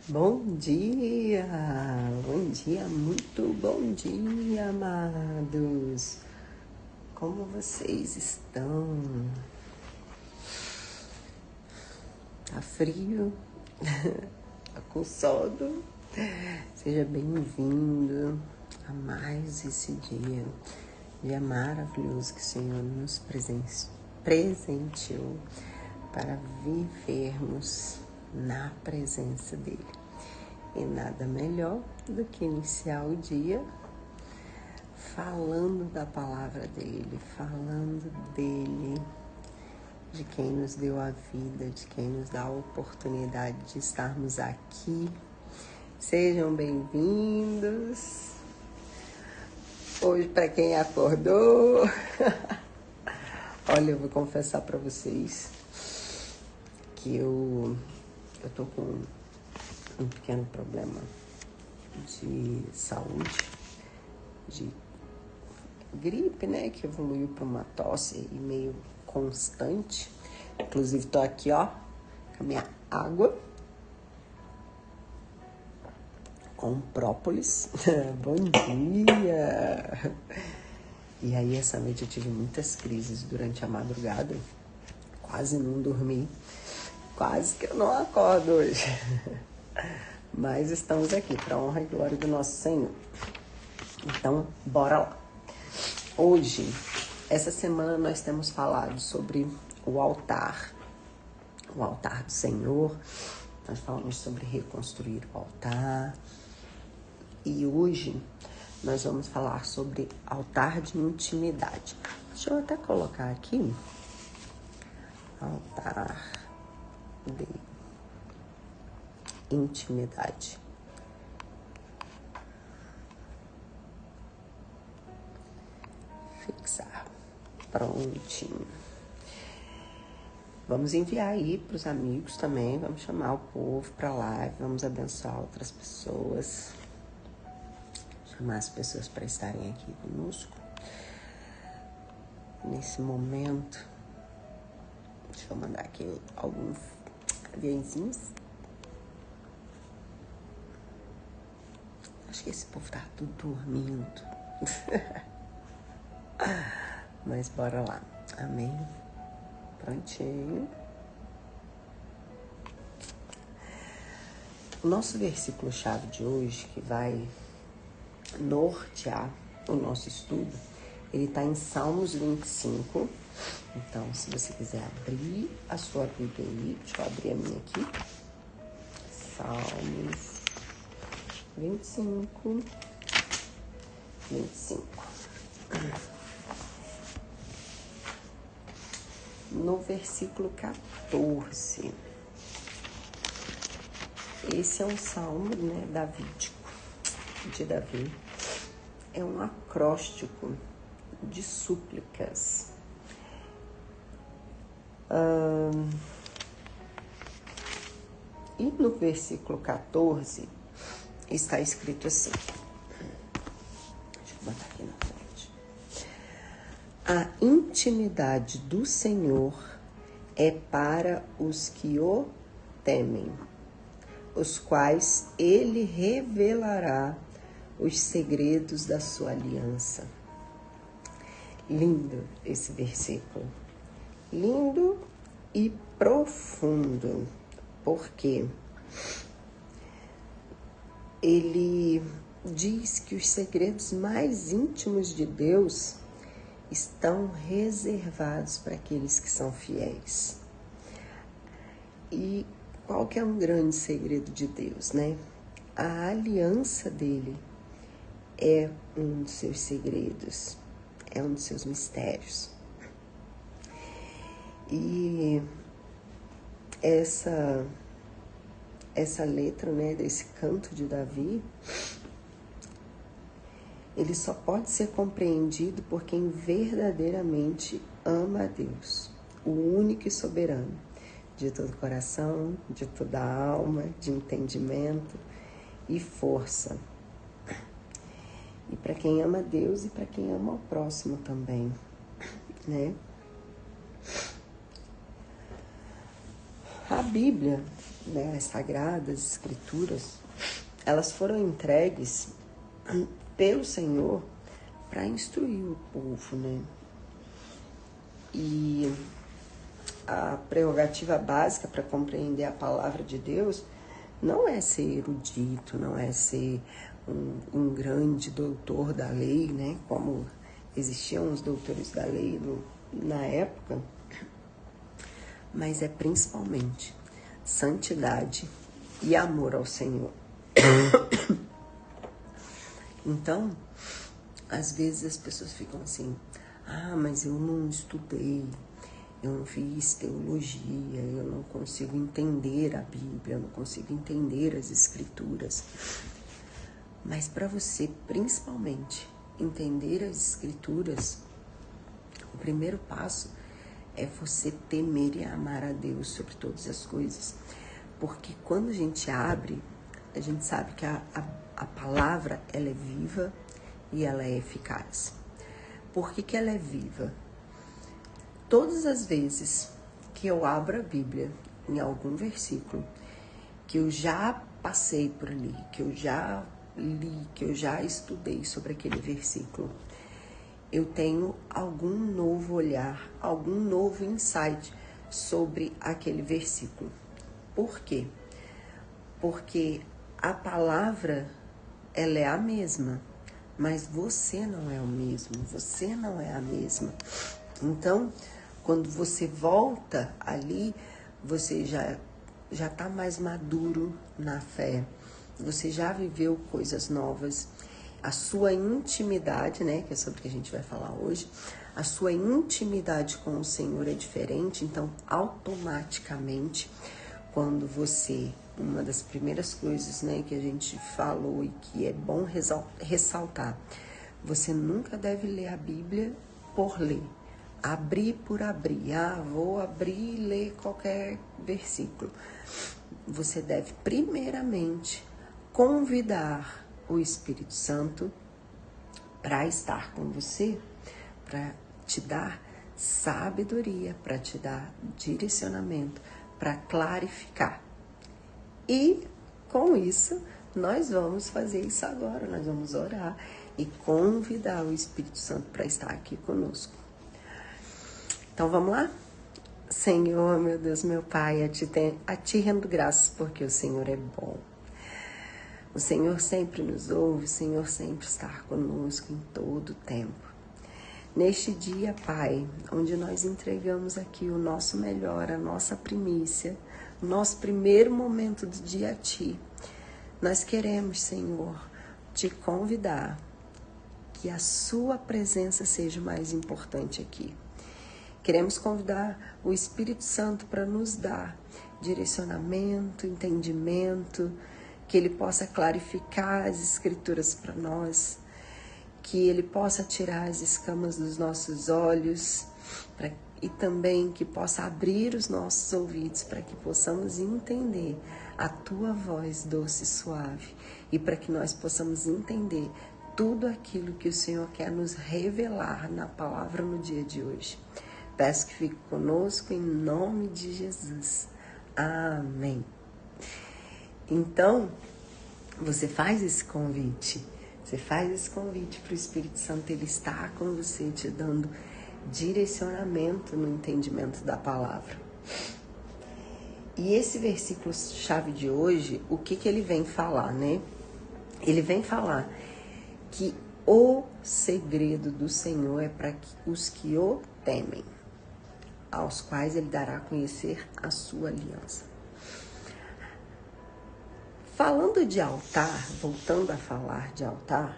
Bom dia, muito bom dia, amados. Como vocês estão? Tá frio? Tá com sono? Seja bem-vindo a mais esse dia maravilhoso que o Senhor nos presenteou para vivermos na presença dele. E nada melhor do que iniciar o dia falando da palavra dele, falando dele, de quem nos deu a vida, de quem nos dá a oportunidade de estarmos aqui. Sejam bem-vindos. Hoje, para quem acordou, olha, eu vou confessar para vocês que eu tô com um pequeno problema de saúde, de gripe, né, que evoluiu para uma tosse e meio constante. Inclusive, tô aqui, ó, com a minha água com própolis. Bom dia! E aí, essa noite eu tive muitas crises durante a madrugada, quase não dormi. Quase que eu não acordo hoje. Mas estamos aqui para a honra e glória do nosso Senhor. Então, bora lá. Hoje, essa semana, nós temos falado sobre o altar do Senhor. Nós falamos sobre reconstruir o altar. E hoje, nós vamos falar sobre altar de intimidade. Deixa eu até colocar aqui. Altar de intimidade. Fixar. Prontinho. Vamos enviar aí para os amigos também. Vamos chamar o povo para live. Vamos abençoar outras pessoas. Chamar as pessoas para estarem aqui conosco. Nesse momento. Deixa eu mandar aqui alguns aviãozinhos. Acho que esse povo tá tudo dormindo. Mas bora lá. Amém. Prontinho. O nosso versículo-chave de hoje, que vai nortear o nosso estudo, ele tá em Salmos 25. Então, se você quiser abrir a sua Bíblia aí, deixa eu abrir a minha aqui. Salmos 25. No versículo 14. Esse é um salmo, né, davídico, de Davi. É um acróstico de súplicas. E no versículo 14 está escrito assim. Deixa eu botar aqui na frente. A intimidade do Senhor é para os que o temem, os quais ele revelará os segredos da sua aliança. Lindo esse versículo. Lindo e profundo, porque ele diz que os segredos mais íntimos de Deus estão reservados para aqueles que são fiéis. E qual que é um grande segredo de Deus, né? A aliança dele é um dos seus segredos, é um dos seus mistérios. E essa letra, né, desse canto de Davi, ele só pode ser compreendido por quem verdadeiramente ama a Deus, o único e soberano, de todo coração, de toda alma, de entendimento e força. E para quem ama a Deus e para quem ama o próximo também, né? A Bíblia, né, as Sagradas Escrituras, elas foram entregues pelo Senhor para instruir o povo, né? E a prerrogativa básica para compreender a palavra de Deus não é ser erudito, não é ser um grande doutor da lei, né? Como existiam os doutores da lei na época, mas é principalmente santidade e amor ao Senhor. Então, às vezes as pessoas ficam assim, mas eu não estudei, eu não fiz teologia, eu não consigo entender a Bíblia, eu não consigo entender as Escrituras. Mas para você, principalmente, entender as Escrituras, o primeiro passo é você temer e amar a Deus sobre todas as coisas. Porque quando a gente abre, a gente sabe que a palavra, ela é viva e ela é eficaz. Por que ela é viva? Todas as vezes que eu abro a Bíblia em algum versículo, que eu já passei por ali, que eu já li, que eu já estudei sobre aquele versículo, eu tenho algum novo olhar, algum novo insight sobre aquele versículo. Por quê? Porque a palavra, ela é a mesma, mas você não é o mesmo, você não é a mesma. Então, quando você volta ali, você já está mais maduro na fé, você já viveu coisas novas, a sua intimidade, né, que é sobre o que a gente vai falar hoje, a sua intimidade com o Senhor é diferente, então automaticamente, quando você, uma das primeiras coisas, né, que a gente falou e que é bom ressaltar, você nunca deve ler a Bíblia por ler, abrir por abrir, vou abrir e ler qualquer versículo. Você deve primeiramente convidar o Espírito Santo para estar com você, para te dar sabedoria, para te dar direcionamento, para clarificar. E com isso, nós vamos fazer isso agora, nós vamos orar e convidar o Espírito Santo para estar aqui conosco. Então vamos lá? Senhor, meu Deus, meu Pai, a ti rendo graças porque o Senhor é bom. O Senhor sempre nos ouve, o Senhor sempre está conosco em todo o tempo. Neste dia, Pai, onde nós entregamos aqui o nosso melhor, a nossa primícia, o nosso primeiro momento do dia a Ti, nós queremos, Senhor, te convidar que a Sua presença seja mais importante aqui. Queremos convidar o Espírito Santo para nos dar direcionamento, entendimento, que Ele possa clarificar as Escrituras para nós, que Ele possa tirar as escamas dos nossos olhos e também que possa abrir os nossos ouvidos para que possamos entender a Tua voz doce e suave e para que nós possamos entender tudo aquilo que o Senhor quer nos revelar na palavra no dia de hoje. Peço que fique conosco em nome de Jesus. Amém. Então, você faz esse convite. Você faz esse convite para o Espírito Santo. Ele está com você, te dando direcionamento no entendimento da palavra. E esse versículo-chave de hoje, o que ele vem falar, né? Ele vem falar que o segredo do Senhor é para os que o temem, aos quais Ele dará a conhecer a sua aliança. Falando de altar, voltando a falar de altar,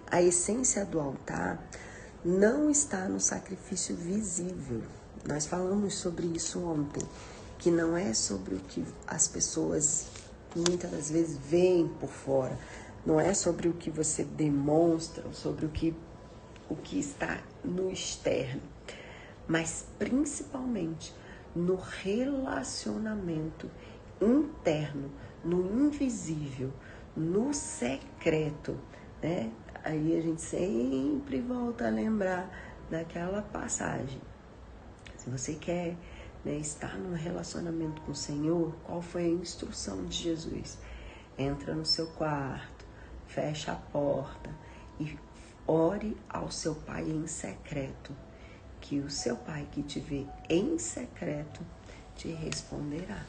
a essência do altar não está no sacrifício visível. Nós falamos sobre isso ontem, que não é sobre o que as pessoas muitas das vezes veem por fora, não é sobre o que você demonstra, sobre o que está no externo, mas principalmente no relacionamento interno, no invisível, no secreto, né? Aí a gente sempre volta a lembrar daquela passagem. Se você quer né, estar num relacionamento com o Senhor, qual foi a instrução de Jesus? Entra no seu quarto, fecha a porta e ore ao seu Pai em secreto, que o seu Pai que te vê em secreto te responderá.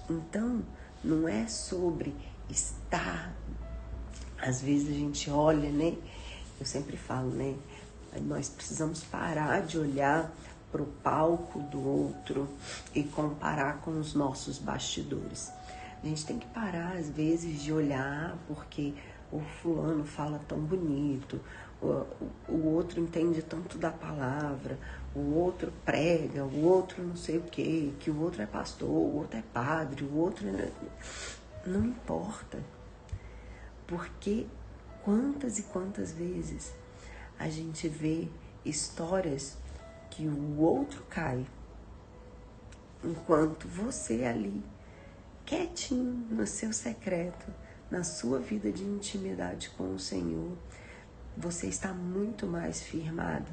Então, não é sobre estar... Às vezes a gente olha, né? Eu sempre falo, né? Nós precisamos parar de olhar para o palco do outro e comparar com os nossos bastidores. A gente tem que parar, às vezes, de olhar porque o fulano fala tão bonito, o outro entende tanto da palavra, o outro prega, o outro não sei o quê, que o outro é pastor, o outro é padre, o outro... Não importa. Porque quantas e quantas vezes a gente vê histórias que o outro cai, enquanto você ali, quietinho no seu secreto, na sua vida de intimidade com o Senhor, você está muito mais firmado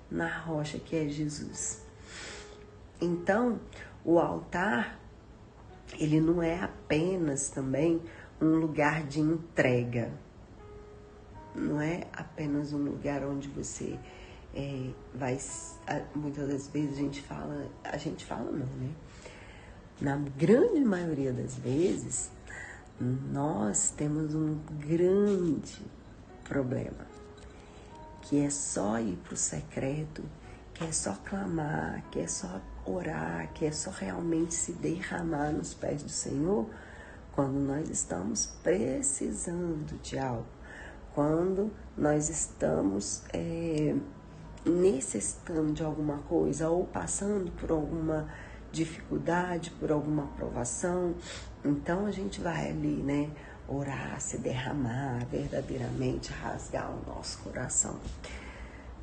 na rocha que é Jesus. Então, o altar, ele não é apenas também um lugar de entrega. Não é apenas um lugar onde você vai... Muitas das vezes a gente fala não, né? Na grande maioria das vezes, nós temos um grande problema, que é só ir para o secreto, que é só clamar, que é só orar, que é só realmente se derramar nos pés do Senhor, quando nós estamos precisando de algo, quando nós estamos necessitando de alguma coisa ou passando por alguma dificuldade, por alguma provação. Então a gente vai ali, né, orar, se derramar, verdadeiramente rasgar o nosso coração.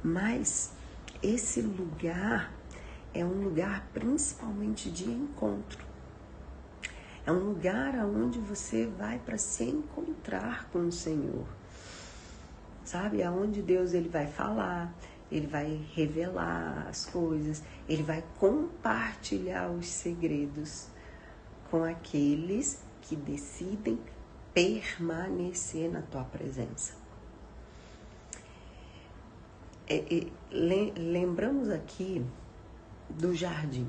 Mas esse lugar é um lugar principalmente de encontro. É um lugar onde você vai para se encontrar com o Senhor. Sabe? É onde Deus ele vai falar, ele vai revelar as coisas, ele vai compartilhar os segredos com aqueles que decidem permanecer na tua presença. Lembramos aqui do jardim.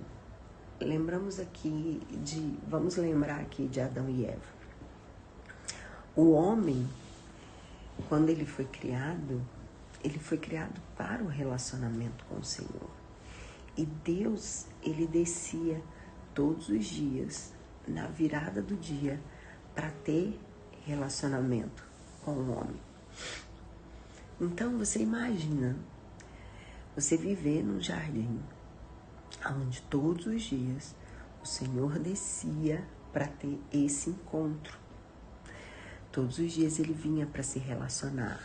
Vamos lembrar aqui de Adão e Eva. O homem, quando ele foi criado para o relacionamento com o Senhor. E Deus, ele descia todos os dias, na virada do dia, para ter relacionamento com o homem. Então, você imagina, você viver num jardim, onde todos os dias o Senhor descia para ter esse encontro. Todos os dias ele vinha para se relacionar,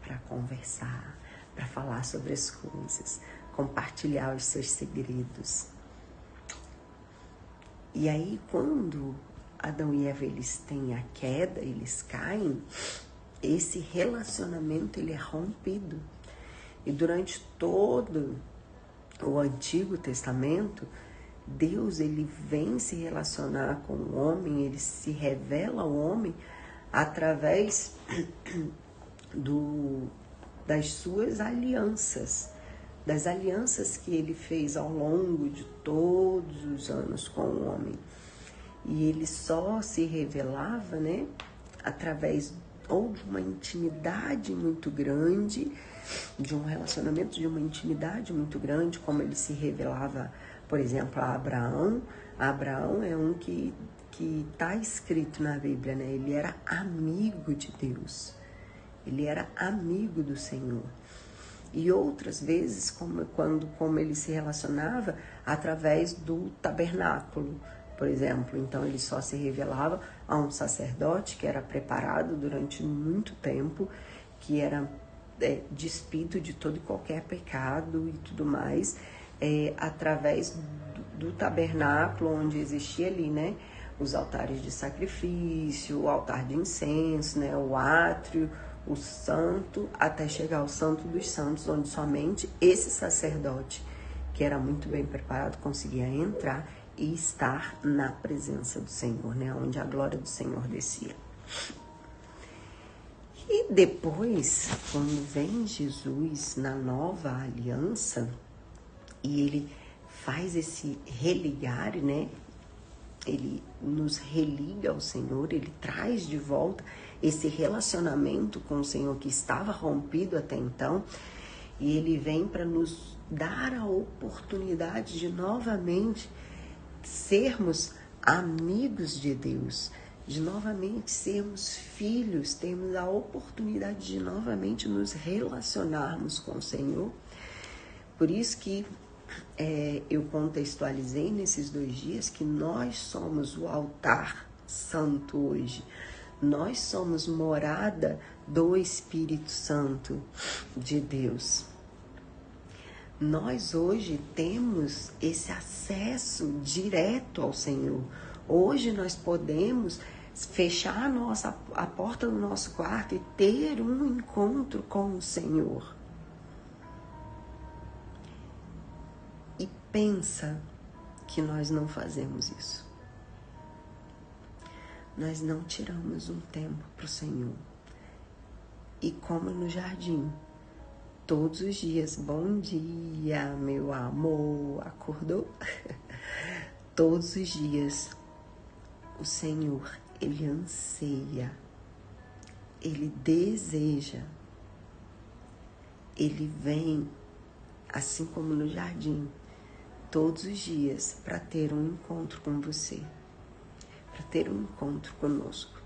para conversar, para falar sobre as coisas, compartilhar os seus segredos. E aí, quando Adão e Eva eles têm a queda, eles caem, esse relacionamento ele é rompido. E durante todo o Antigo Testamento, Deus ele vem se relacionar com o homem, ele se revela ao homem através das suas alianças, das alianças que ele fez ao longo de todos os anos com o homem. E ele só se revelava, né, através ou de uma intimidade muito grande, de um relacionamento, de uma intimidade muito grande, como ele se revelava, por exemplo, a Abraão. Abraão é um que está escrito na Bíblia, né? Ele era amigo de Deus, ele era amigo do Senhor. E outras vezes, como ele se relacionava através do tabernáculo, por exemplo. Então, ele só se revelava a um sacerdote que era preparado durante muito tempo, que era despido de todo e qualquer pecado e tudo mais, através do tabernáculo, onde existia ali, né, os altares de sacrifício, o altar de incenso, né, o átrio, o santo, até chegar ao santo dos santos, onde somente esse sacerdote que era muito bem preparado, conseguia entrar e estar na presença do Senhor, né? Onde a glória do Senhor descia. E depois, quando vem Jesus na nova aliança, e ele faz esse religar, né? Ele nos religa ao Senhor, ele traz de volta esse relacionamento com o Senhor que estava rompido até então, e ele vem para nos dar a oportunidade de novamente sermos amigos de Deus, de novamente sermos filhos, termos a oportunidade de novamente nos relacionarmos com o Senhor. Por isso que eu contextualizei nesses 2 dias que nós somos o altar santo hoje. Nós somos morada do Espírito Santo de Deus. Nós hoje temos esse acesso direto ao Senhor. Hoje nós podemos fechar a porta do nosso quarto e ter um encontro com o Senhor. E pensa que nós não fazemos isso. Nós não tiramos um tempo para o Senhor. E como no jardim, todos os dias, bom dia, meu amor, acordou? Todos os dias, o Senhor, Ele anseia, Ele deseja, Ele vem, assim como no jardim, todos os dias para ter um encontro com você, para ter um encontro conosco.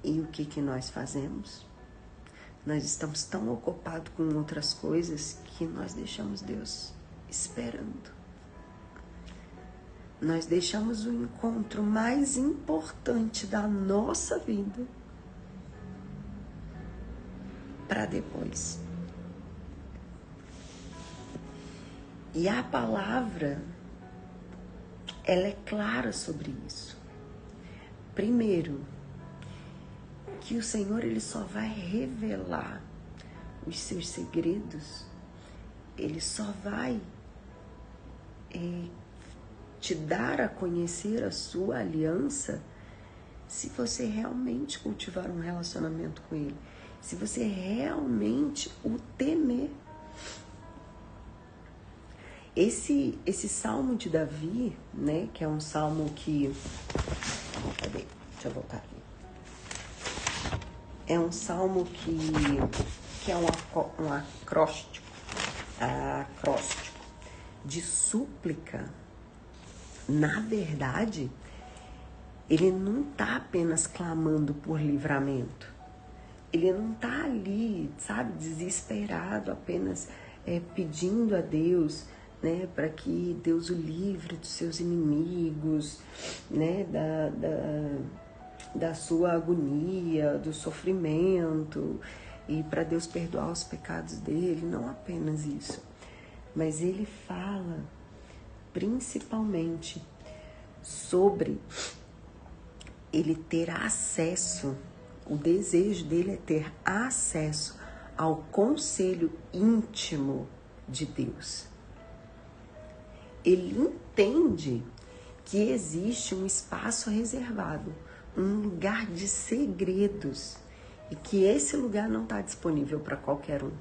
E o que nós fazemos? Nós estamos tão ocupados com outras coisas que nós deixamos Deus esperando. Nós deixamos o encontro mais importante da nossa vida para depois. E a palavra, ela é clara sobre isso. Primeiro, que o Senhor ele só vai revelar os seus segredos, ele só vai te dar a conhecer a sua aliança se você realmente cultivar um relacionamento com ele, se você realmente o temer. Esse salmo de Davi, né, que é um salmo que... Cadê? Deixa eu voltar aqui. É um salmo que é um acróstico de súplica. Na verdade, ele não está apenas clamando por livramento. Ele não está ali, sabe, desesperado, apenas pedindo a Deus, né, para que Deus o livre dos seus inimigos, né, da sua agonia, do sofrimento, e para Deus perdoar os pecados dele. Não apenas isso, mas ele fala principalmente sobre ele ter acesso, o desejo dele é ter acesso ao conselho íntimo de Deus. Ele entende que existe um espaço reservado, um lugar de segredos, e que esse lugar não está disponível para qualquer um.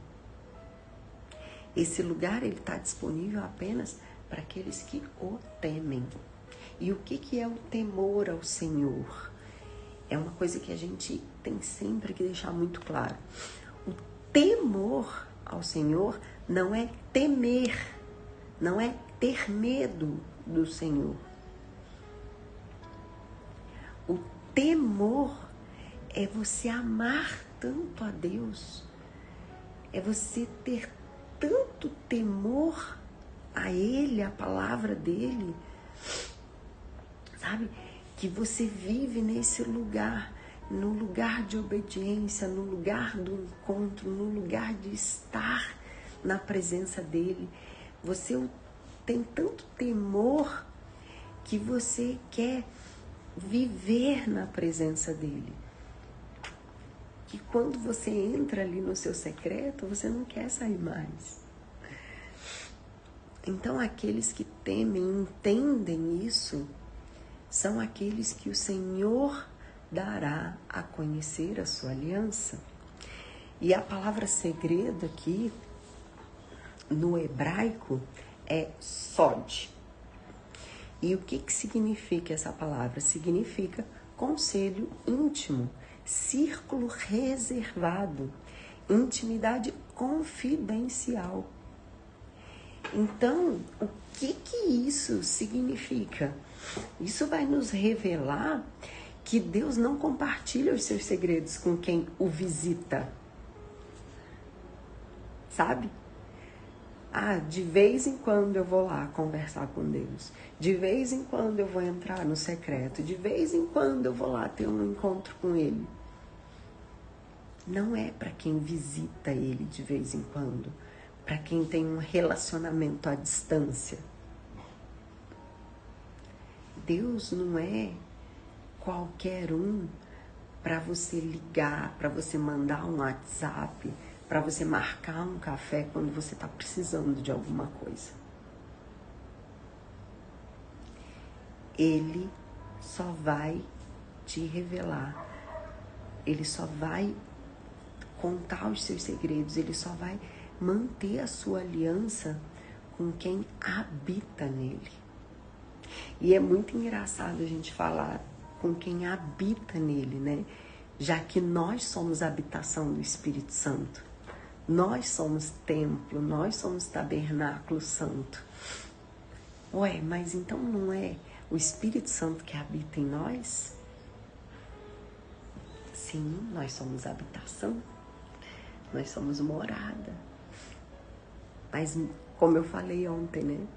Esse lugar ele está disponível apenas para aqueles que o temem. E o que é o temor ao Senhor? É uma coisa que a gente tem sempre que deixar muito claro. O temor ao Senhor não é temer, não é ter medo do Senhor. O temor é você amar tanto a Deus, é você ter tanto temor a Ele, a palavra dEle, sabe? Que você vive nesse lugar, no lugar de obediência, no lugar do encontro, no lugar de estar na presença dEle. Você tem tanto temor que você quer viver na presença dEle. Que quando você entra ali no seu secreto, você não quer sair mais. Então, aqueles que temem, entendem isso, são aqueles que o Senhor dará a conhecer a sua aliança. E a palavra segredo aqui, no hebraico, é sod. E o que significa essa palavra? Significa conselho íntimo, círculo reservado, intimidade confidencial. Então, o que isso significa? Isso vai nos revelar que Deus não compartilha os seus segredos com quem o visita. Sabe? De vez em quando eu vou lá conversar com Deus. De vez em quando eu vou entrar no secreto. De vez em quando eu vou lá ter um encontro com Ele. Não é para quem visita Ele de vez em quando. Para quem tem um relacionamento à distância. Deus não é qualquer um para você ligar, para você mandar um WhatsApp, para você marcar um café quando você está precisando de alguma coisa. Ele só vai te revelar, ele só vai contar os seus segredos, ele só vai manter a sua aliança com quem habita nele. E é muito engraçado a gente falar com quem habita nele, né? Já que nós somos a habitação do Espírito Santo. Nós somos templo, nós somos tabernáculo santo. Ué, mas então não é o Espírito Santo que habita em nós? Sim, nós somos habitação. Nós somos morada. Mas, como eu falei ontem, né?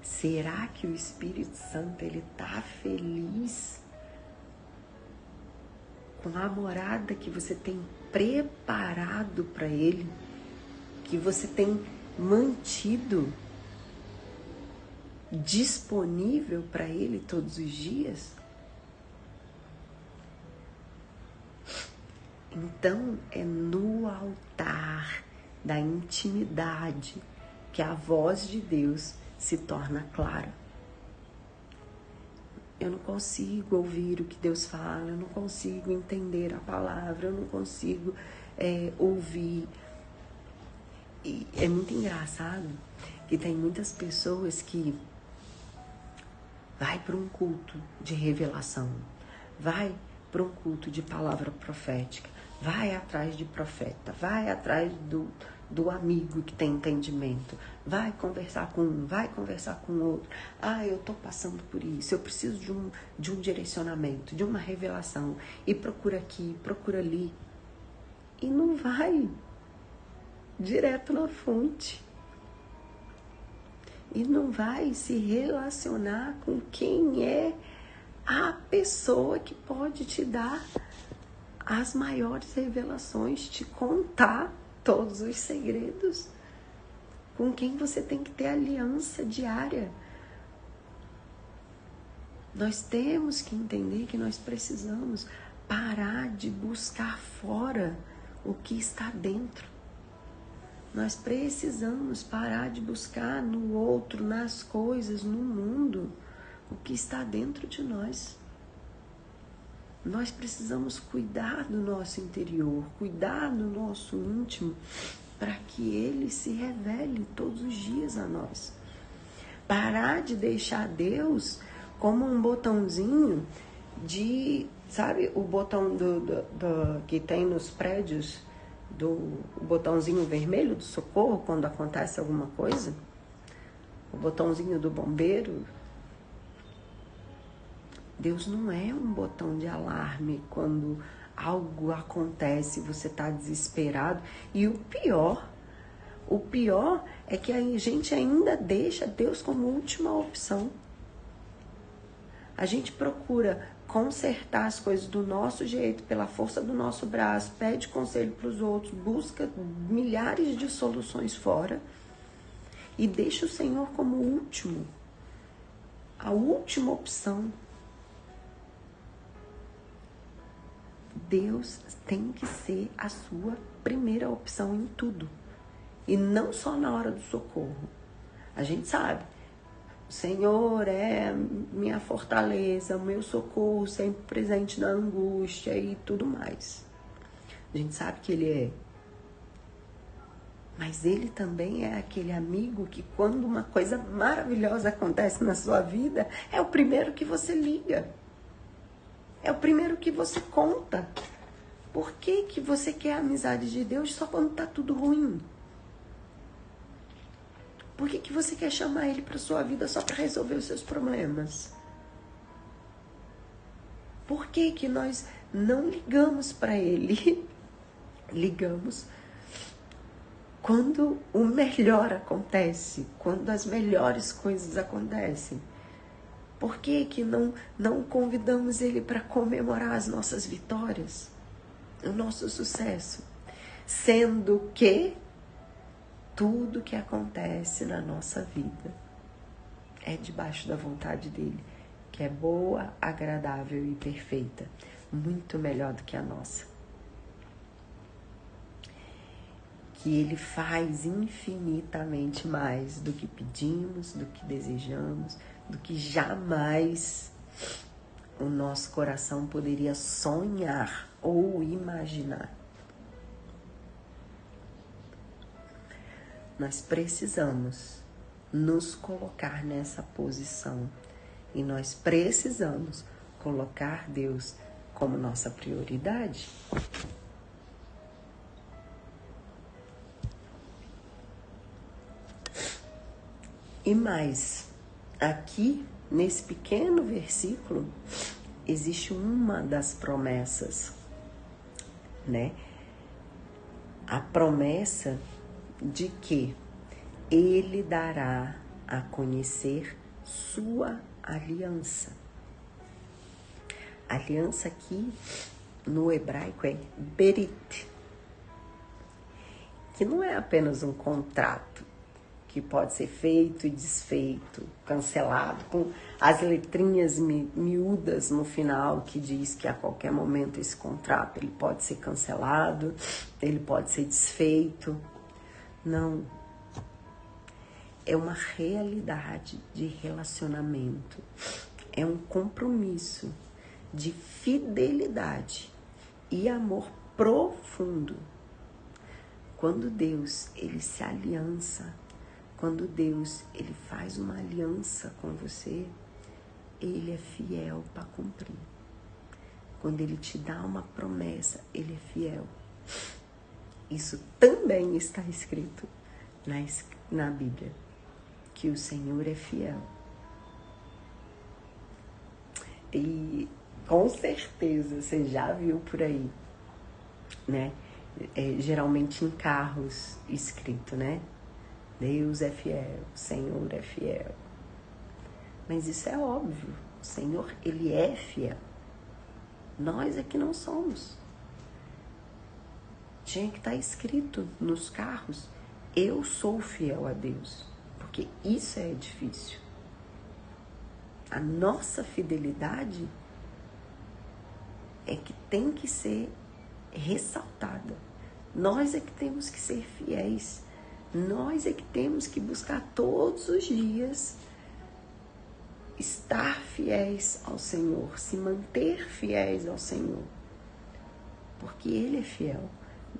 Será que o Espírito Santo, ele tá feliz com a morada que você tem preparado para ele? Que você tem mantido disponível para ele todos os dias? Então, é no altar da intimidade que a voz de Deus se torna clara. Eu não consigo ouvir o que Deus fala, eu não consigo entender a palavra, eu não consigo ouvir. E é muito engraçado que tem muitas pessoas que vai para um culto de revelação, vai para um culto de palavra profética, vai atrás de profeta, vai atrás do amigo que tem entendimento, vai conversar com um, vai conversar com outro. Eu tô passando por isso, eu preciso de um direcionamento, de uma revelação, e procura aqui, procura ali, e não vai direto na fonte, e não vai se relacionar com quem é a pessoa que pode te dar as maiores revelações, te contar todos os segredos, com quem você tem que ter aliança diária. Nós temos que entender que nós precisamos parar de buscar fora o que está dentro. Nós precisamos parar de buscar no outro, nas coisas, no mundo, o que está dentro de nós. Nós precisamos cuidar do nosso interior, cuidar do nosso íntimo, para que ele se revele todos os dias a nós. Parar de deixar Deus como um botãozinho sabe o botão que tem nos prédios, o botãozinho vermelho do socorro quando acontece alguma coisa? O botãozinho do bombeiro? Deus não é um botão de alarme quando algo acontece, você está desesperado. E o pior é que a gente ainda deixa Deus como última opção. A gente procura consertar as coisas do nosso jeito, pela força do nosso braço, pede conselho para os outros, busca milhares de soluções fora e deixa o Senhor como último, a última opção. Deus tem que ser a sua primeira opção em tudo. E não só na hora do socorro, A gente sabe. O Senhor é minha fortaleza, o meu socorro, sempre presente na angústia e tudo mais. A gente sabe que Ele é. Mas Ele também é aquele amigo que quando uma coisa maravilhosa acontece na sua vida, é o primeiro que você liga. É o primeiro que você conta. Por que que você quer a amizade de Deus só quando está tudo ruim? Por que que você quer chamar Ele para sua vida só para resolver os seus problemas? Por que que nós não ligamos para Ele? Ligamos quando o melhor acontece, quando as melhores coisas acontecem. Por que que não convidamos Ele para comemorar as nossas vitórias, o nosso sucesso? Sendo que tudo que acontece na nossa vida é debaixo da vontade dele, que é boa, agradável e perfeita, muito melhor do que a nossa. Que ele faz infinitamente mais do que pedimos, do que desejamos, do que jamais o nosso coração poderia sonhar ou imaginar. Nós precisamos nos colocar nessa posição e nós precisamos colocar Deus como nossa prioridade. E mais, aqui nesse pequeno versículo existe uma das promessas, né? A promessa de que Ele dará a conhecer sua aliança. Aliança aqui no hebraico é berit, que não é apenas um contrato que pode ser feito e desfeito, cancelado, com as letrinhas miúdas no final que diz que a qualquer momento esse contrato ele pode ser cancelado, ele pode ser desfeito. Não. É uma realidade de relacionamento. É um compromisso de fidelidade e amor profundo. Quando Deus, ele se aliança, quando Deus, ele faz uma aliança com você, ele é fiel para cumprir. Quando ele te dá uma promessa, ele é fiel. Isso também está escrito na Bíblia, que o Senhor é fiel. E com certeza você já viu por aí, né? Geralmente em carros escrito, né? Deus é fiel, o Senhor é fiel. Mas isso é óbvio, o Senhor, ele é fiel. Nós é que não somos. Tinha que estar escrito nos carros, eu sou fiel a Deus, porque isso é difícil. A nossa fidelidade é que tem que ser ressaltada. Nós é que temos que ser fiéis. Nós é que temos que buscar todos os dias estar fiéis ao Senhor, se manter fiéis ao Senhor, porque Ele é fiel.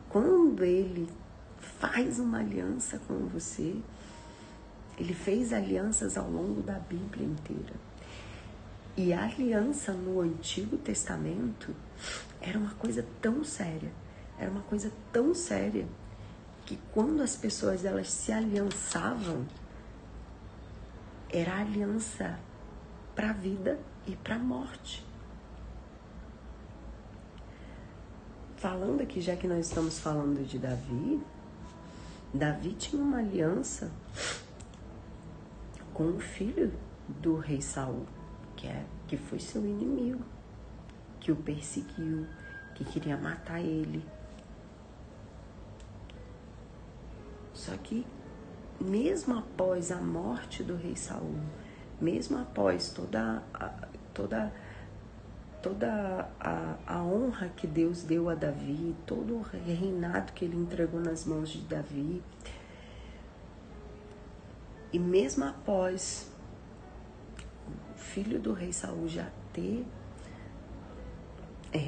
Quando Ele faz uma aliança com você, Ele fez alianças ao longo da Bíblia inteira. E a aliança no Antigo Testamento era uma coisa tão séria, que quando as pessoas elas se aliançavam, era aliança para a vida e para a morte. Falando aqui, já que nós estamos falando de Davi, Davi tinha uma aliança com o filho do rei Saul, que foi seu inimigo, que o perseguiu, que queria matar ele. Só que mesmo após a morte do rei Saul, mesmo após toda a honra que Deus deu a Davi, todo o reinado que ele entregou nas mãos de Davi, E mesmo após o filho do rei Saul já ter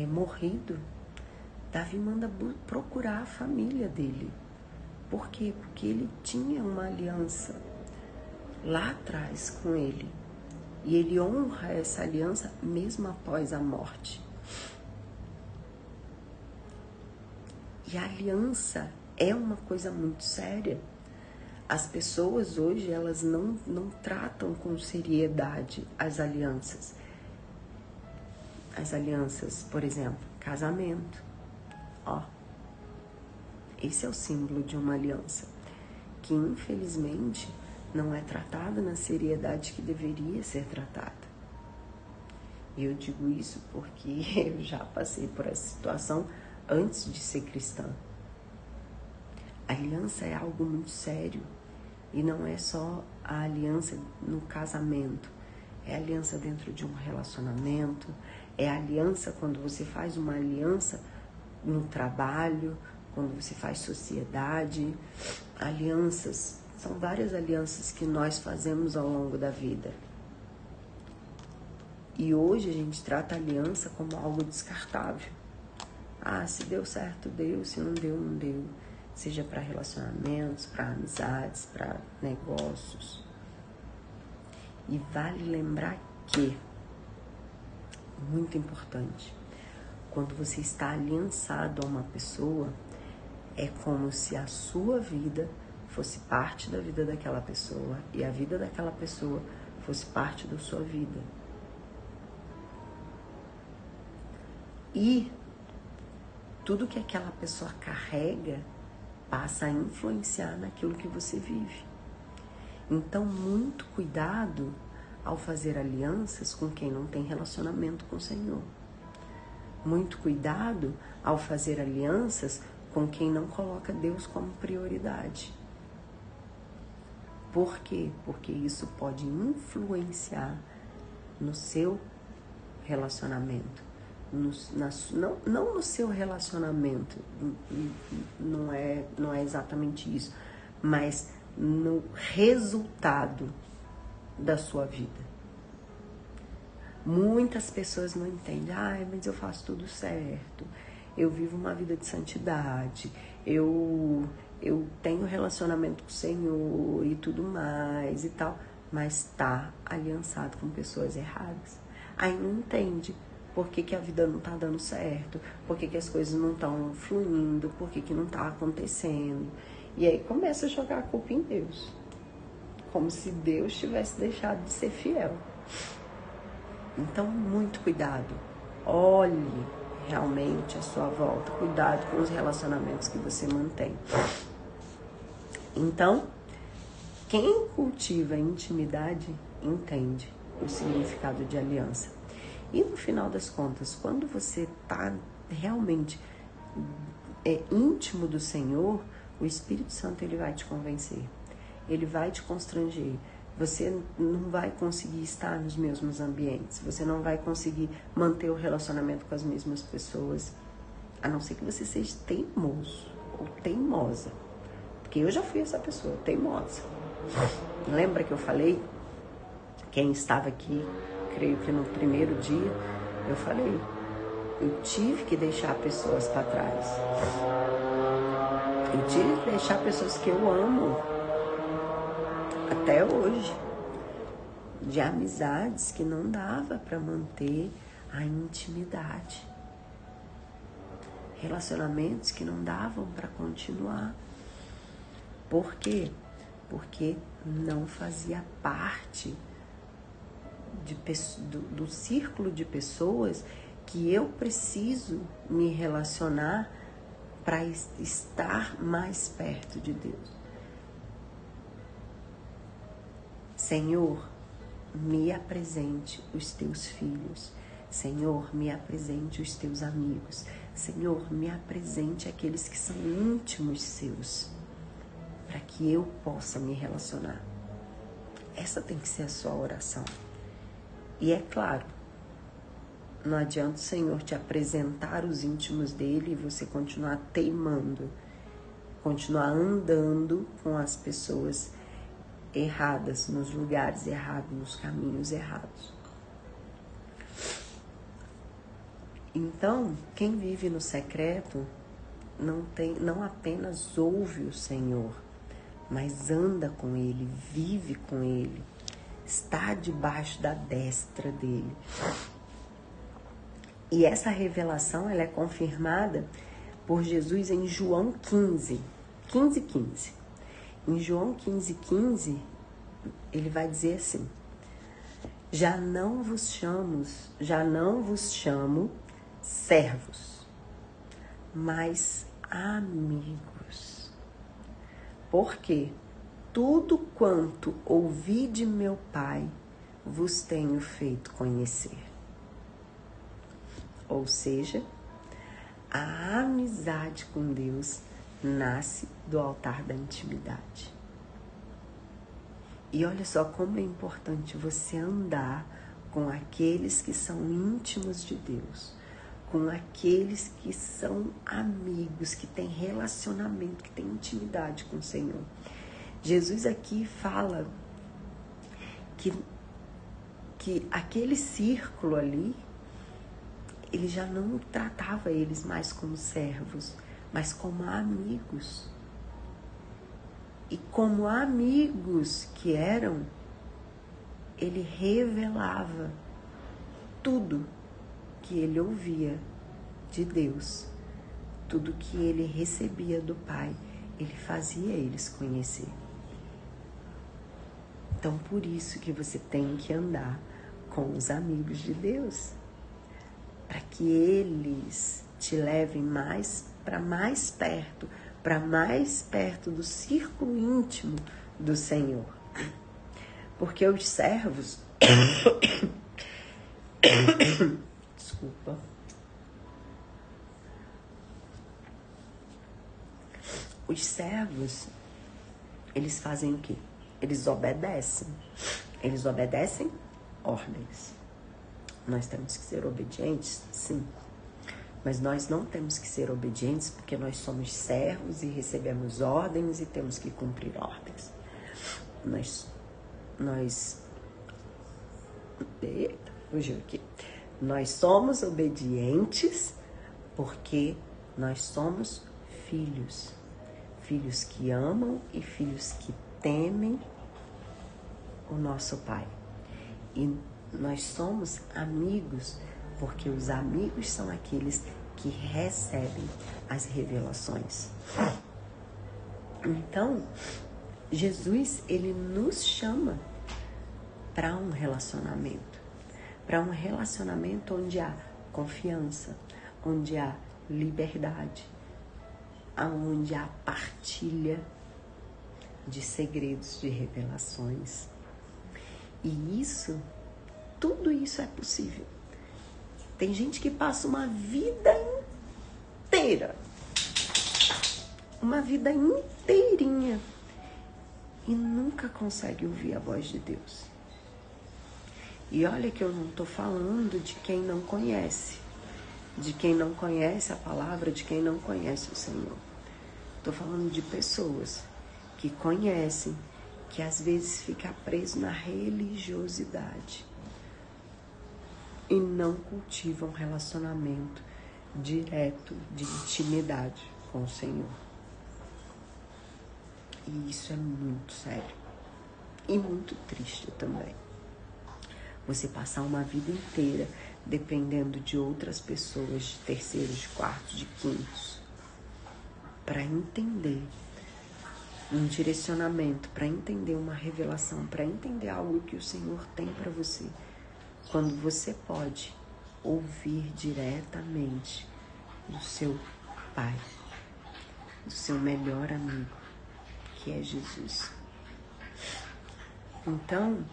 morrido, Davi manda procurar a família dele. Por quê? Porque ele tinha uma aliança lá atrás com ele. E ele honra essa aliança mesmo após a morte. E a aliança é uma coisa muito séria. As pessoas hoje, elas não tratam com seriedade as alianças. As alianças, por exemplo, casamento. Ó, esse é o símbolo de uma aliança, que infelizmente não é tratada na seriedade que deveria ser tratada. E eu digo isso porque eu já passei por essa situação antes de ser cristã. A aliança é algo muito sério. E não é só a aliança no casamento. É a aliança dentro de um relacionamento. É a aliança quando você faz uma aliança no trabalho, quando você faz sociedade. Alianças, são várias alianças que nós fazemos ao longo da vida. E hoje a gente trata a aliança como algo descartável. Ah, se deu certo, deu. Se não deu, não deu. Seja para relacionamentos, para amizades, para negócios. E vale lembrar que, muito importante, quando você está aliançado a uma pessoa, é como se a sua vida fosse parte da vida daquela pessoa e a vida daquela pessoa fosse parte da sua vida. E tudo que aquela pessoa carrega passa a influenciar naquilo que você vive. Então, muito cuidado ao fazer alianças com quem não tem relacionamento com o Senhor. Muito cuidado ao fazer alianças com quem não coloca Deus como prioridade. Por quê? Porque isso pode influenciar no seu relacionamento. Não no seu relacionamento, não é exatamente isso, mas no resultado da sua vida. Muitas pessoas não entendem. Mas eu faço tudo certo, eu vivo uma vida de santidade, eu tenho relacionamento com o Senhor e tudo mais e tal, mas está aliançado com pessoas erradas. Aí não entende por que a vida não está dando certo, por que as coisas não estão fluindo, por que não está acontecendo. E aí começa a jogar a culpa em Deus, como se Deus tivesse deixado de ser fiel. Então, muito cuidado. Olhe realmente a sua volta. Cuidado com os relacionamentos que você mantém. Então, quem cultiva a intimidade entende o significado de aliança. E no final das contas, quando você está realmente íntimo do Senhor, o Espírito Santo ele vai te convencer, ele vai te constranger. Você não vai conseguir estar nos mesmos ambientes, você não vai conseguir manter o relacionamento com as mesmas pessoas, a não ser que você seja teimoso ou teimosa. Porque eu já fui essa pessoa, teimosa. Lembra que eu falei? Quem estava aqui, creio que no primeiro dia, eu falei, eu tive que deixar pessoas para trás. Eu tive que deixar pessoas que eu amo até hoje, de amizades que não dava para manter a intimidade, relacionamentos que não davam para continuar. Por quê? Porque não fazia parte do círculo de pessoas que eu preciso me relacionar para estar mais perto de Deus. Senhor, me apresente os teus filhos. Senhor, me apresente os teus amigos. Senhor, me apresente aqueles que são íntimos seus, para que eu possa me relacionar. Essa tem que ser a sua oração. E é claro, não adianta o Senhor te apresentar os íntimos dele e você continuar teimando, continuar andando com as pessoas erradas, nos lugares errados, nos caminhos errados. Então, quem vive no secreto não apenas ouve o Senhor, mas anda com Ele, vive com Ele, está debaixo da destra dele. E essa revelação ela é confirmada por Jesus em João 15. Em João 15, ele vai dizer assim: já não vos chamo servos, mas amigos. Porque tudo quanto ouvi de meu Pai vos tenho feito conhecer. Ou seja, a amizade com Deus nasce do altar da intimidade. E olha só como é importante você andar com aqueles que são íntimos de Deus, com aqueles que são amigos, que têm relacionamento, que têm intimidade com o Senhor. Jesus aqui fala que aquele círculo ali, ele já não tratava eles mais como servos, mas como amigos. E como amigos que eram, ele revelava tudo que ele ouvia de Deus, tudo que ele recebia do Pai, ele fazia eles conhecer. Então, por isso que você tem que andar com os amigos de Deus, para que eles te levem para mais perto do círculo íntimo do Senhor. Porque os servos desculpa. Os servos, eles fazem o quê? Eles obedecem. Eles obedecem ordens. Nós temos que ser obedientes? Sim. Mas nós não temos que ser obedientes porque nós somos servos e recebemos ordens e temos que cumprir ordens. Fugiu aqui. Nós somos obedientes porque nós somos filhos. Filhos que amam e filhos que temem o nosso Pai. E nós somos amigos porque os amigos são aqueles que recebem as revelações. Então, Jesus, ele nos chama para um relacionamento. Para um relacionamento onde há confiança, onde há liberdade, onde há partilha de segredos, de revelações. E tudo isso é possível. Tem gente que passa uma vida inteirinha e nunca consegue ouvir a voz de Deus. E olha que eu não estou falando de quem não conhece a palavra, de quem não conhece o Senhor. Estou falando de pessoas que conhecem, que às vezes fica preso na religiosidade e não cultivam um relacionamento direto de intimidade com o Senhor. E isso é muito sério e muito triste também. Você passar uma vida inteira dependendo de outras pessoas, de terceiros, de quartos, de quintos, para entender um direcionamento, para entender uma revelação, para entender algo que o Senhor tem para você, quando você pode ouvir diretamente do seu Pai, do seu melhor amigo, que é Jesus. Então,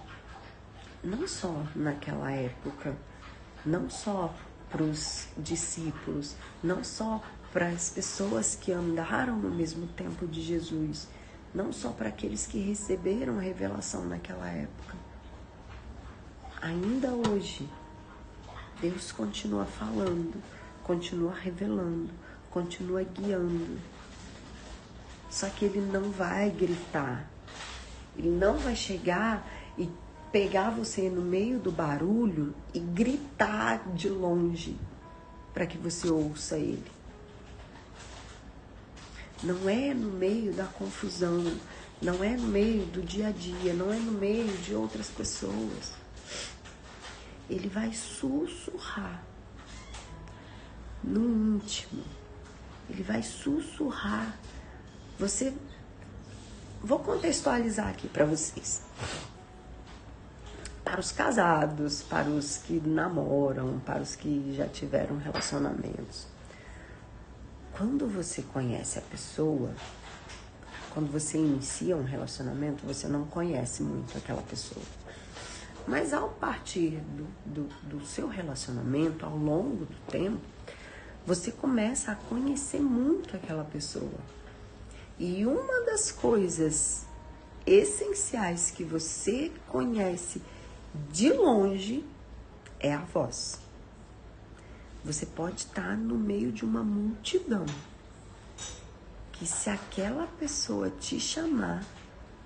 não só naquela época, não só para os discípulos, não só para as pessoas que andaram no mesmo tempo de Jesus, não só para aqueles que receberam a revelação naquela época. Ainda hoje, Deus continua falando, continua revelando, continua guiando. Só que Ele não vai gritar, Ele não vai chegar e pegar você no meio do barulho e gritar de longe para que você ouça ele. Não é no meio da confusão, não é no meio do dia a dia, não é no meio de outras pessoas. Ele vai sussurrar no íntimo. Ele vai sussurrar. Vou contextualizar aqui para vocês. Para os casados, para os que namoram, para os que já tiveram relacionamentos. Quando você conhece a pessoa, quando você inicia um relacionamento, você não conhece muito aquela pessoa. Mas ao partir do seu relacionamento, ao longo do tempo, você começa a conhecer muito aquela pessoa. E uma das coisas essenciais que você conhece de longe é a voz. Você pode estar no meio de uma multidão, que se aquela pessoa te chamar,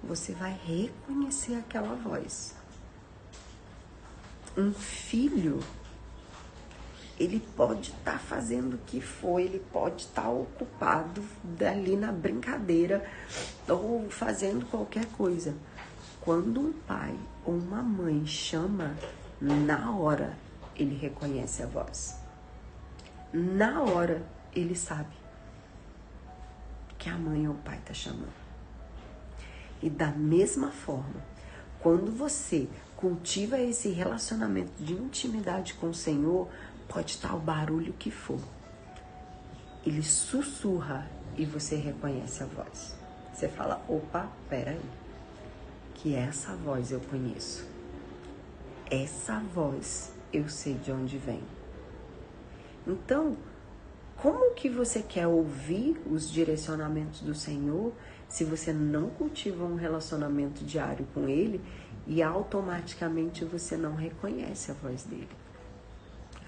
você vai reconhecer aquela voz. Um filho, ele pode estar fazendo o que for, ele pode estar ocupado ali na brincadeira ou fazendo qualquer coisa. Quando um pai ou uma mãe chama, na hora ele reconhece a voz. Na hora ele sabe que a mãe ou o pai está chamando. E da mesma forma, quando você cultiva esse relacionamento de intimidade com o Senhor, pode estar o barulho que for. Ele sussurra e você reconhece a voz. Você fala, opa, peraí, que essa voz eu conheço. Essa voz eu sei de onde vem. Então, como que você quer ouvir os direcionamentos do Senhor se você não cultiva um relacionamento diário com Ele e automaticamente você não reconhece a voz dele?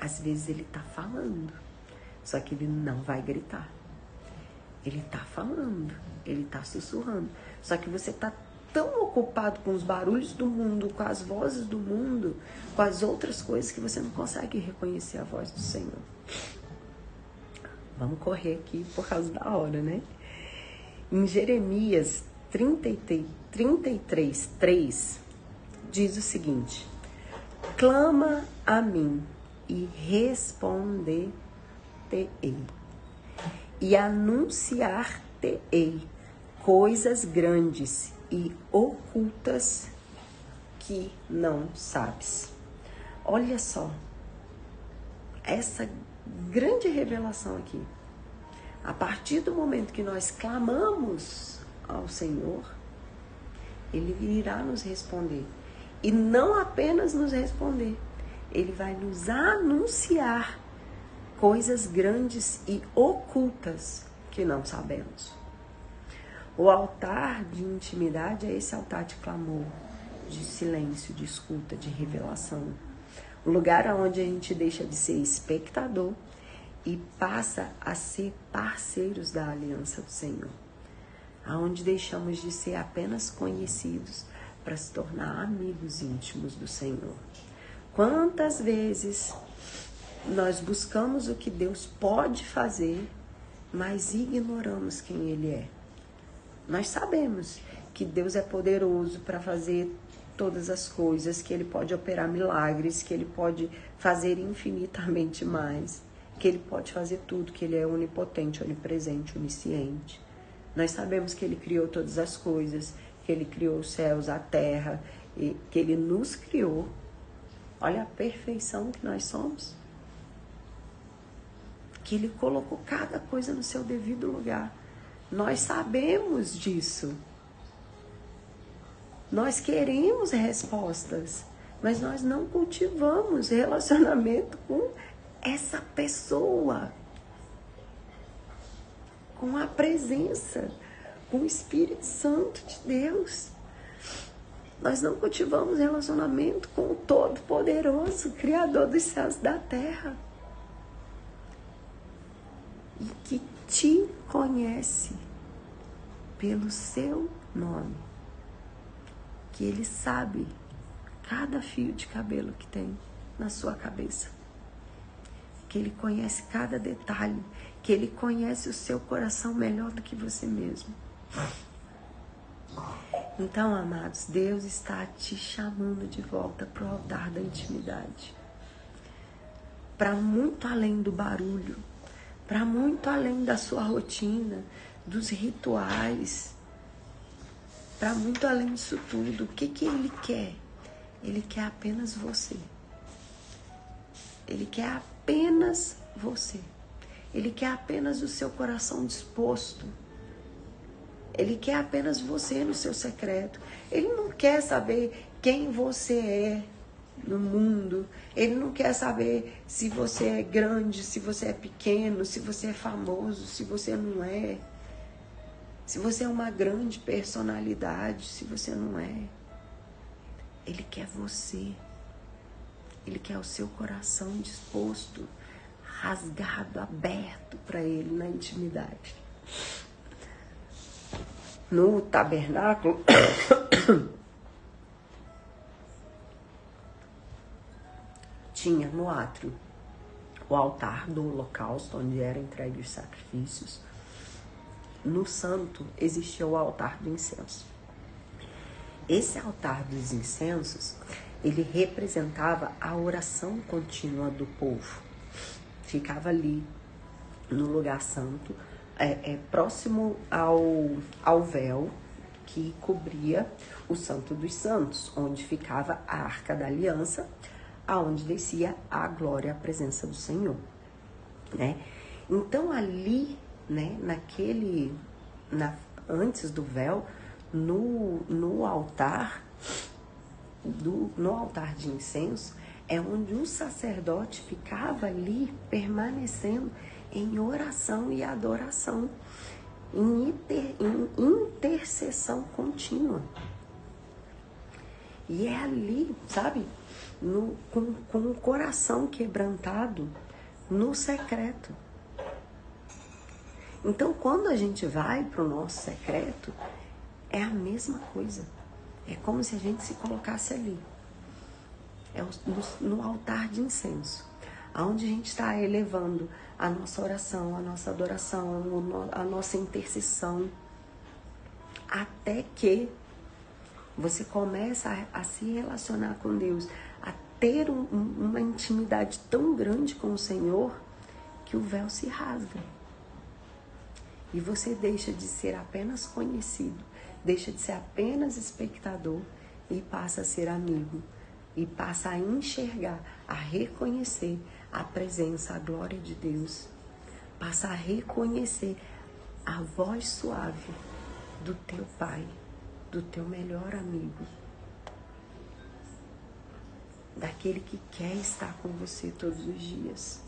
Às vezes ele está falando, só que ele não vai gritar. Ele está falando, ele está sussurrando. Só que você está tão ocupado com os barulhos do mundo, com as vozes do mundo, com as outras coisas, que você não consegue reconhecer a voz do Senhor. Vamos correr aqui por causa da hora, né? Em Jeremias 33:3 diz o seguinte: clama a mim e responder-te-ei, e anunciar-te-ei coisas grandes e ocultas que não sabes. Olha só, essa grande revelação aqui. A partir do momento que nós clamamos ao Senhor, Ele irá nos responder. E não apenas nos responder, Ele vai nos anunciar coisas grandes e ocultas que não sabemos. O altar de intimidade é esse altar de clamor, de silêncio, de escuta, de revelação. O lugar onde a gente deixa de ser espectador e passa a ser parceiros da aliança do Senhor. Aonde deixamos de ser apenas conhecidos para se tornar amigos íntimos do Senhor. Quantas vezes nós buscamos o que Deus pode fazer, mas ignoramos quem Ele é? Nós sabemos que Deus é poderoso para fazer todas as coisas, que Ele pode operar milagres, que Ele pode fazer infinitamente mais, que Ele pode fazer tudo, que Ele é onipotente, onipresente, onisciente. Nós sabemos que Ele criou todas as coisas, que Ele criou os céus, a terra, e que Ele nos criou. Olha a perfeição que nós somos. Que Ele colocou cada coisa no seu devido lugar. Nós sabemos disso. Nós queremos respostas, mas nós não cultivamos relacionamento com essa pessoa, com a presença, com o Espírito Santo de Deus. Nós não cultivamos relacionamento com o Todo-Poderoso, Criador dos céus e da terra, e que te conhece pelo seu nome. que Ele sabe cada fio de cabelo que tem na sua cabeça, que Ele conhece cada detalhe, que Ele conhece o seu coração melhor do que você mesmo. Então, amados, Deus está te chamando de volta para o altar da intimidade, para muito além do barulho, para muito além da sua rotina, dos rituais, para muito além disso tudo. O que Ele quer? Ele quer apenas você. Ele quer apenas você. Ele quer apenas o seu coração disposto. Ele quer apenas você no seu secreto. Ele não quer saber quem você é no mundo. Ele não quer saber se você é grande, se você é pequeno, se você é famoso, se você não é. Se você é uma grande personalidade, se você não é. Ele quer você. Ele quer o seu coração disposto, rasgado, aberto para Ele na intimidade. No tabernáculo, tinha no átrio o altar do holocausto, onde eram entregues os sacrifícios. No santo existia o altar do incenso. Esse altar dos incensos, ele representava a oração contínua do povo. Ficava ali no lugar santo, próximo ao véu que cobria o Santo dos Santos, onde ficava a Arca da Aliança, aonde descia a glória, a presença do Senhor, né? Então ali, né, antes do véu, no altar de incenso, é onde o sacerdote ficava ali permanecendo em oração e adoração, em intercessão contínua. E é ali, sabe, com o coração quebrantado no secreto. Então, quando a gente vai para o nosso secreto, é a mesma coisa. É como se a gente se colocasse ali. É no altar de incenso, onde a gente está elevando a nossa oração, a nossa adoração, a nossa intercessão, até que você começa a se relacionar com Deus, a ter uma intimidade tão grande com o Senhor, que o véu se rasga. E você deixa de ser apenas conhecido, deixa de ser apenas espectador e passa a ser amigo. E passa a enxergar, a reconhecer a presença, a glória de Deus. Passa a reconhecer a voz suave do teu Pai, do teu melhor amigo. Daquele que quer estar com você todos os dias.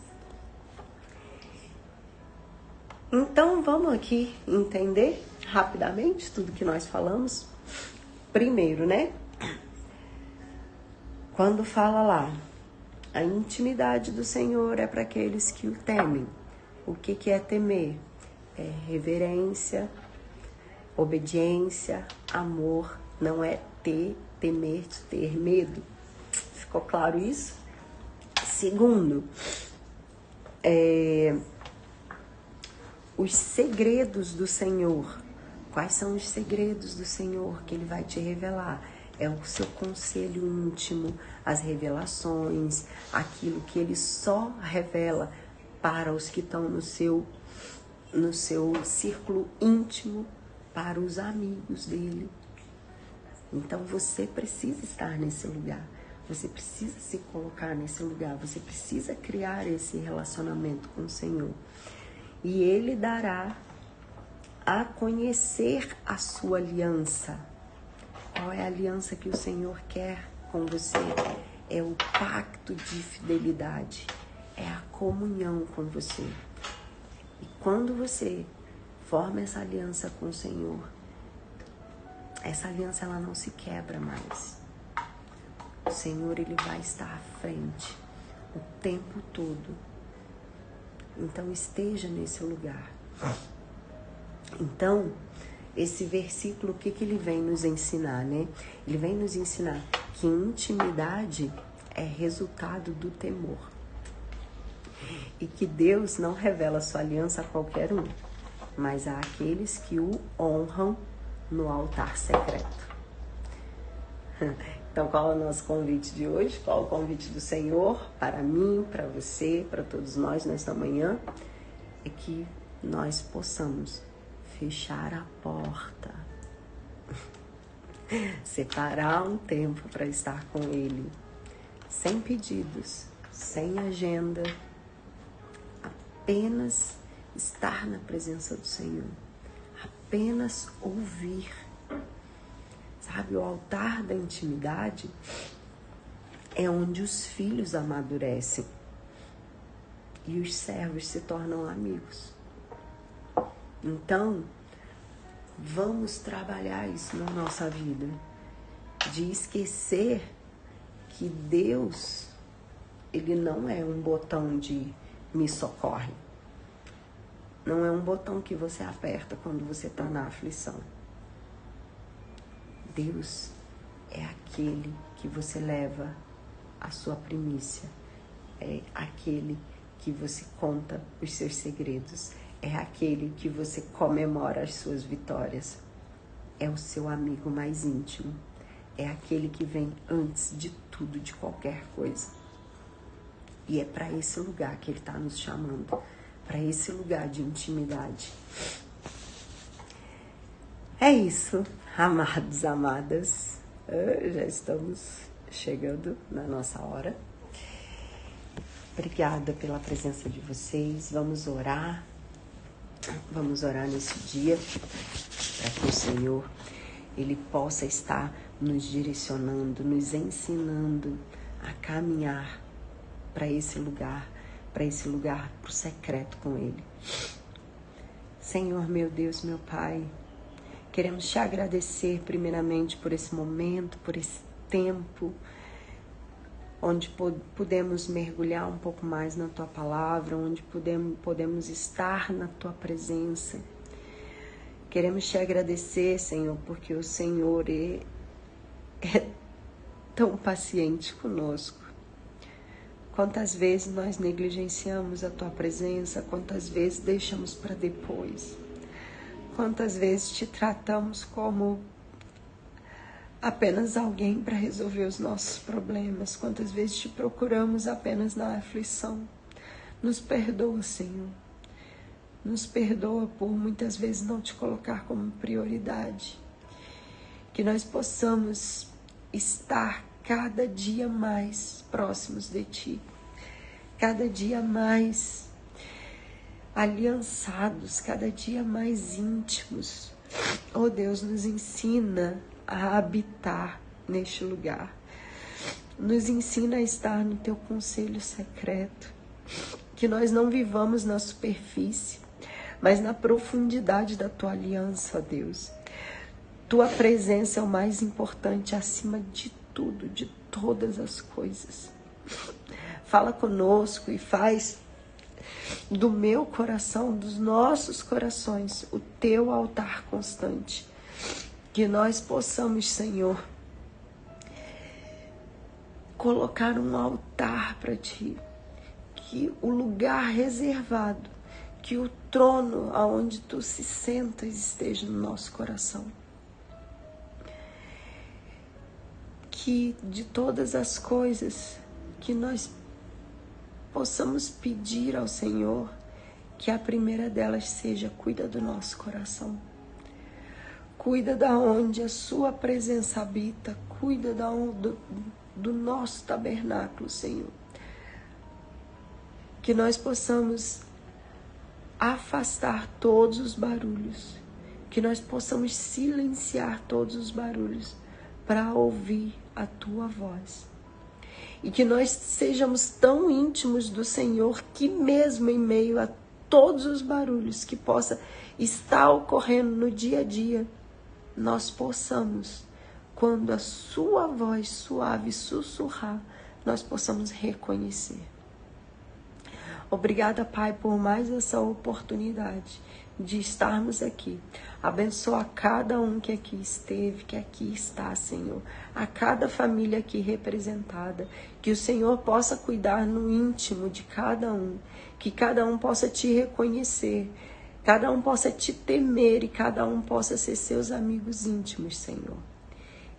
Então, vamos aqui entender rapidamente tudo que nós falamos. Primeiro, né? Quando fala lá, a intimidade do Senhor é para aqueles que o temem. O que é temer? É reverência, obediência, amor. Não é temer, ter medo. Ficou claro isso? Segundo, os segredos do Senhor. Quais são os segredos do Senhor que Ele vai te revelar? É o seu conselho íntimo, as revelações, aquilo que Ele só revela para os que estão no seu círculo íntimo, para os amigos dele. Então você precisa estar nesse lugar, você precisa se colocar nesse lugar, você precisa criar esse relacionamento com o Senhor. E Ele dará a conhecer a sua aliança. Qual é a aliança que o Senhor quer com você? É o pacto de fidelidade, é a comunhão com você. E quando você forma essa aliança com o Senhor, essa aliança ela não se quebra mais. O Senhor Ele vai estar à frente o tempo todo. Então esteja nesse lugar. Então, esse versículo, o que ele vem nos ensinar, né? Ele vem nos ensinar que intimidade é resultado do temor. E que Deus não revela sua aliança a qualquer um, mas a aqueles que o honram no altar secreto. Então, qual é o nosso convite de hoje? Qual é o convite do Senhor para mim, para você, para todos nós nesta manhã? É que nós possamos fechar a porta, separar um tempo para estar com Ele, sem pedidos, sem agenda, apenas estar na presença do Senhor, apenas ouvir. Sabe, o altar da intimidade é onde os filhos amadurecem e os servos se tornam amigos. Então, vamos trabalhar isso na nossa vida, de esquecer que Deus, Ele não é um botão de me socorre. Não é um botão que você aperta quando você está na aflição. Deus é aquele que você leva a sua primícia, é aquele que você conta os seus segredos, é aquele que você comemora as suas vitórias, é o seu amigo mais íntimo, é aquele que vem antes de tudo, de qualquer coisa. E é para esse lugar que Ele está nos chamando, para esse lugar de intimidade. É isso, amados, amadas. Já estamos chegando na nossa hora. Obrigada pela presença de vocês. Vamos orar nesse dia para que o Senhor, Ele possa estar nos direcionando, nos ensinando a caminhar para esse lugar, para o secreto com Ele. Senhor, meu Deus, meu Pai, queremos te agradecer primeiramente por esse momento, por esse tempo, onde pudemos mergulhar um pouco mais na Tua Palavra, onde podemos estar na Tua presença. Queremos te agradecer, Senhor, porque o Senhor é tão paciente conosco. Quantas vezes nós negligenciamos a Tua presença, quantas vezes deixamos para depois. Quantas vezes te tratamos como apenas alguém para resolver os nossos problemas. Quantas vezes te procuramos apenas na aflição. Nos perdoa, Senhor. Nos perdoa por muitas vezes não te colocar como prioridade. Que nós possamos estar cada dia mais próximos de Ti. Cada dia mais aliançados, cada dia mais íntimos. Oh Deus, nos ensina a habitar neste lugar. Nos ensina a estar no Teu conselho secreto. Que nós não vivamos na superfície, mas na profundidade da Tua aliança, ó Deus. Tua presença é o mais importante acima de tudo, de todas as coisas. Fala conosco e faz do meu coração, dos nossos corações, o Teu altar constante. Que nós possamos, Senhor, colocar um altar para Ti. Que o lugar reservado, que o trono aonde Tu se sentas esteja no nosso coração. Que de todas as coisas que nós possamos pedir ao Senhor, que a primeira delas seja: cuida do nosso coração. Cuida da onde a Sua presença habita, cuida do nosso tabernáculo, Senhor. Que nós possamos afastar todos os barulhos, que nós possamos silenciar todos os barulhos para ouvir a Tua voz. E que nós sejamos tão íntimos do Senhor que mesmo em meio a todos os barulhos que possa estar ocorrendo no dia a dia, nós possamos, quando a Sua voz suave sussurrar, nós possamos reconhecer. Obrigada, Pai, por mais essa oportunidade de estarmos aqui. Abençoa cada um que aqui esteve, que aqui está, Senhor. A cada família aqui representada. Que o Senhor possa cuidar no íntimo de cada um. Que cada um possa te reconhecer. Cada um possa te temer e cada um possa ser seus amigos íntimos, Senhor.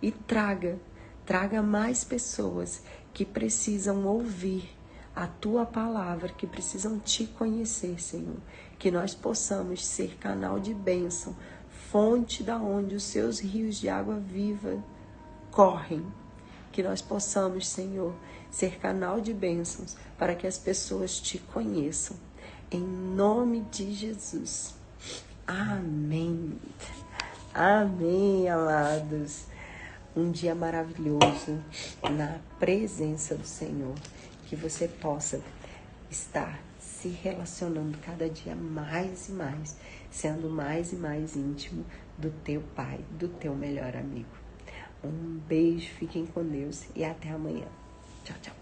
E traga mais pessoas que precisam ouvir a tua palavra, que precisam te conhecer, Senhor. Que nós possamos ser canal de bênção, fonte da onde os seus rios de água viva correm. Que nós possamos, Senhor, ser canal de bênçãos para que as pessoas te conheçam. Em nome de Jesus. Amém. Amém, amados. Um dia maravilhoso na presença do Senhor. Que você possa estar se relacionando cada dia mais e mais, sendo mais e mais íntimo do teu Pai, do teu melhor amigo. Um beijo, fiquem com Deus e até amanhã. Tchau, tchau.